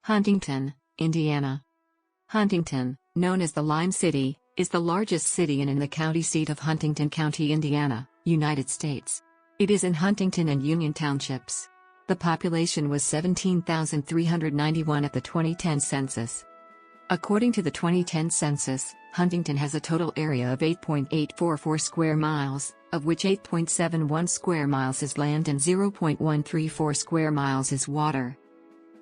Huntington, Indiana. Huntington, known as the Lime City, is the largest city and in the county seat of Huntington County, Indiana, United States. It is in Huntington and Union townships. The population was 17,391 at the 2010 census. According to the 2010 census, Huntington has a total area of 8.844 square miles, of which 8.71 square miles is land and 0.134 square miles is water.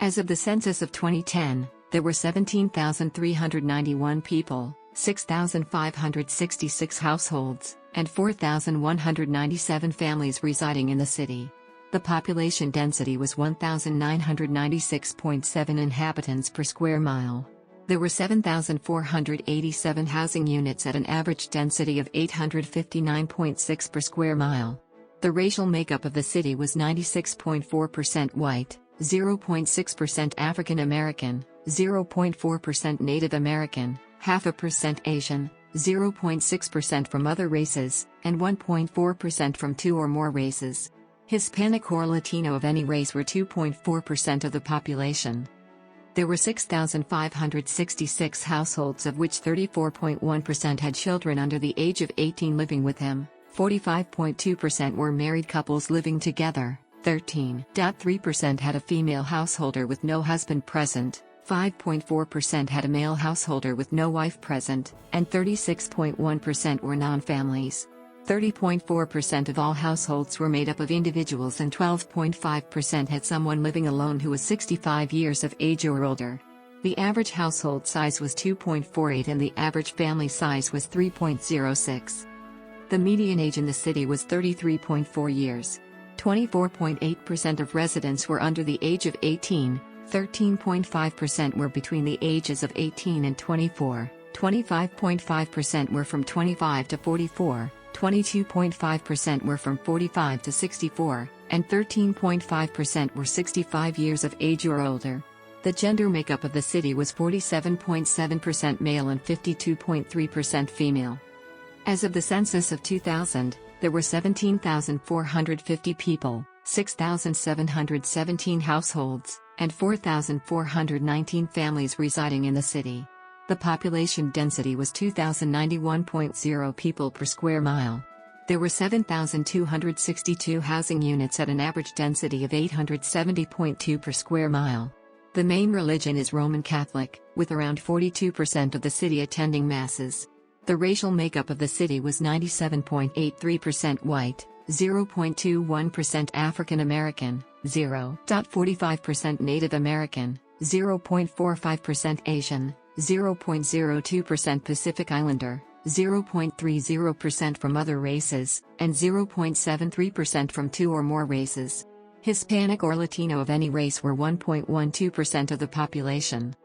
As of the census of 2010, there were 17,391 people, 6,566 households, and 4,197 families residing in the city. The population density was 1,996.7 inhabitants per square mile. There were 7,487 housing units at an average density of 859.6 per square mile. The racial makeup of the city was 96.4% white, 0.6% African American, 0.4% Native American, 0.5% Asian, 0.6% from other races, and 1.4% from two or more races. Hispanic or Latino of any race were 2.4% of the population. There were 6,566 households, of which 34.1% had children under the age of 18 living with him, 45.2% were married couples living together, 13.3% had a female householder with no husband present, 5.4% had a male householder with no wife present, and 36.1% were non-families. 30.4% of all households were made up of individuals and 12.5% had someone living alone who was 65 years of age or older. The average household size was 2.48 and the average family size was 3.06. The median age in the city was 33.4 years. 24.8% of residents were under the age of 18, 13.5% were between the ages of 18 and 24, 25.5% were from 25 to 44, 22.5% were from 45 to 64, and 13.5% were 65 years of age or older. The gender makeup of the city was 47.7% male and 52.3% female. As of the census of 2000, there were 17,450 people, 6,717 households, and 4,419 families residing in the city. The population density was 2,091.0 people per square mile. There were 7,262 housing units at an average density of 870.2 per square mile. The main religion is Roman Catholic, with around 42% of the city attending masses. The racial makeup of the city was 97.83% white, 0.21% African American, 0.45% Native American, 0.45% Asian, 0.02% Pacific Islander, 0.30% from other races, and 0.73% from two or more races. Hispanic or Latino of any race were 1.12% of the population.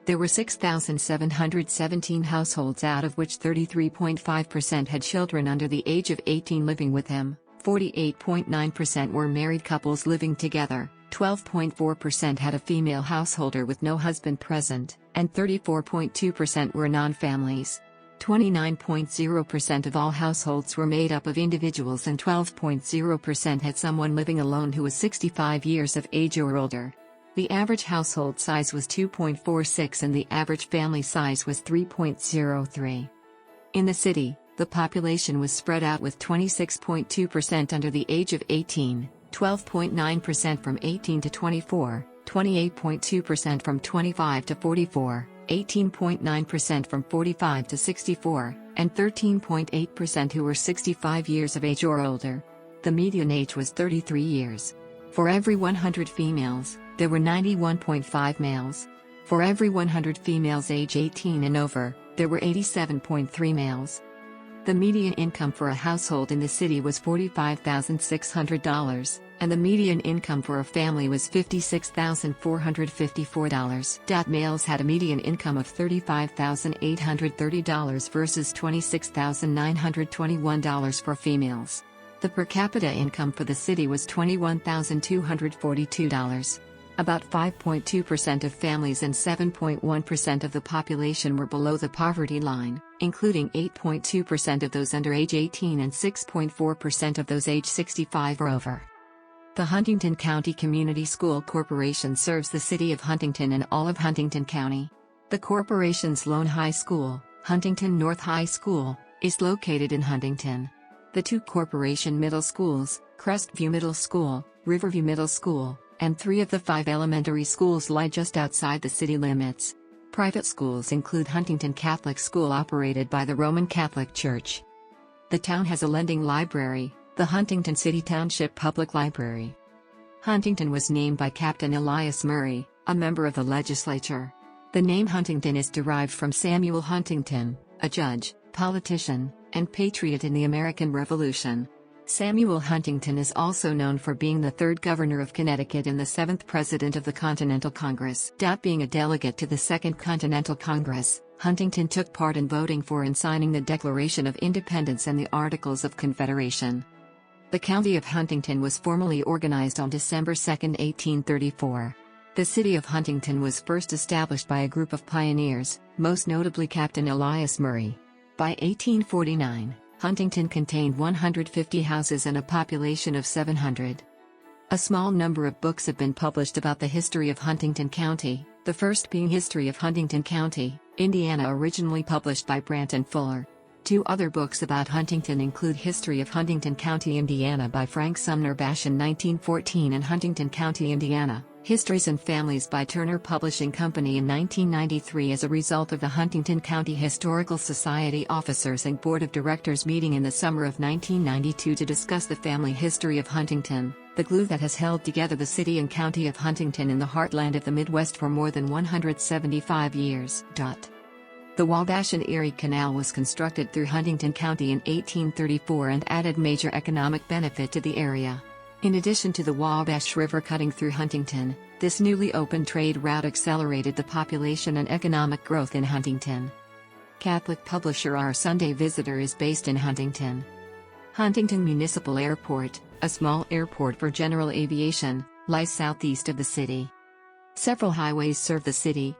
There were 6,717 households, out of which 33.5% had children under the age of 18 living with him, 48.9% were married couples living together, 12.4% had a female householder with no husband present, and 34.2% were non-families. 29.0% of all households were made up of individuals and 12.0% had someone living alone who was 65 years of age or older. The average household size was 2.46 and the average family size was 3.03. In the city, the population was spread out with 26.2% under the age of 18, 12.9% from 18 to 24, 28.2% from 25 to 44, 18.9% from 45 to 64, and 13.8% who were 65 years of age or older. The median age was 33 years. For every 100 females, there were 91.5 males. For every 100 females age 18 and over, there were 87.3 males. The median income for a household in the city was $45,600, and the median income for a family was $56,454. Males had a median income of $35,830 versus $26,921 for females. The per capita income for the city was $21,242. About 5.2% of families and 7.1% of the population were below the poverty line, including 8.2% of those under age 18 and 6.4% of those age 65 or over. The Huntington County Community School Corporation serves the city of Huntington and all of Huntington County. The corporation's lone high school, Huntington North High School, is located in Huntington. The two corporation middle schools, Crestview Middle School, Riverview Middle School, and 3 of the 5 elementary schools lie just outside the city limits. Private schools include Huntington Catholic School operated by the Roman Catholic Church. The town has a lending library, the Huntington City Township Public Library. Huntington was named by Captain Elias Murray, a member of the legislature. The name Huntington is derived from Samuel Huntington, a judge, politician, and patriot in the American Revolution. Samuel Huntington is also known for being the 3rd governor of Connecticut and the 7th president of the Continental Congress. Being a delegate to the 2nd Continental Congress, Huntington took part in voting for and signing the Declaration of Independence and the Articles of Confederation. The county of Huntington was formally organized on December 2, 1834. The city of Huntington was first established by a group of pioneers, most notably Captain Elias Murray. By 1849, Huntington contained 150 houses and a population of 700. A small number of books have been published about the history of Huntington County, the first being History of Huntington County, Indiana, originally published by Brant and Fuller. 2 other books about Huntington include History of Huntington County, Indiana by Frank Sumner Bash in 1914 and Huntington County, Indiana, Histories and Families by Turner Publishing Company in 1993 as a result of the Huntington County Historical Society Officers and Board of Directors meeting in the summer of 1992 to discuss the family history of Huntington, the glue that has held together the city and county of Huntington in the heartland of the Midwest for more than 175 years. The Wabash and Erie Canal was constructed through Huntington County in 1834 and added major economic benefit to the area. In addition to the Wabash River cutting through Huntington, this newly opened trade route accelerated the population and economic growth in Huntington. Catholic publisher Our Sunday Visitor is based in Huntington. Huntington Municipal Airport, a small airport for general aviation, lies southeast of the city. Several highways serve the city.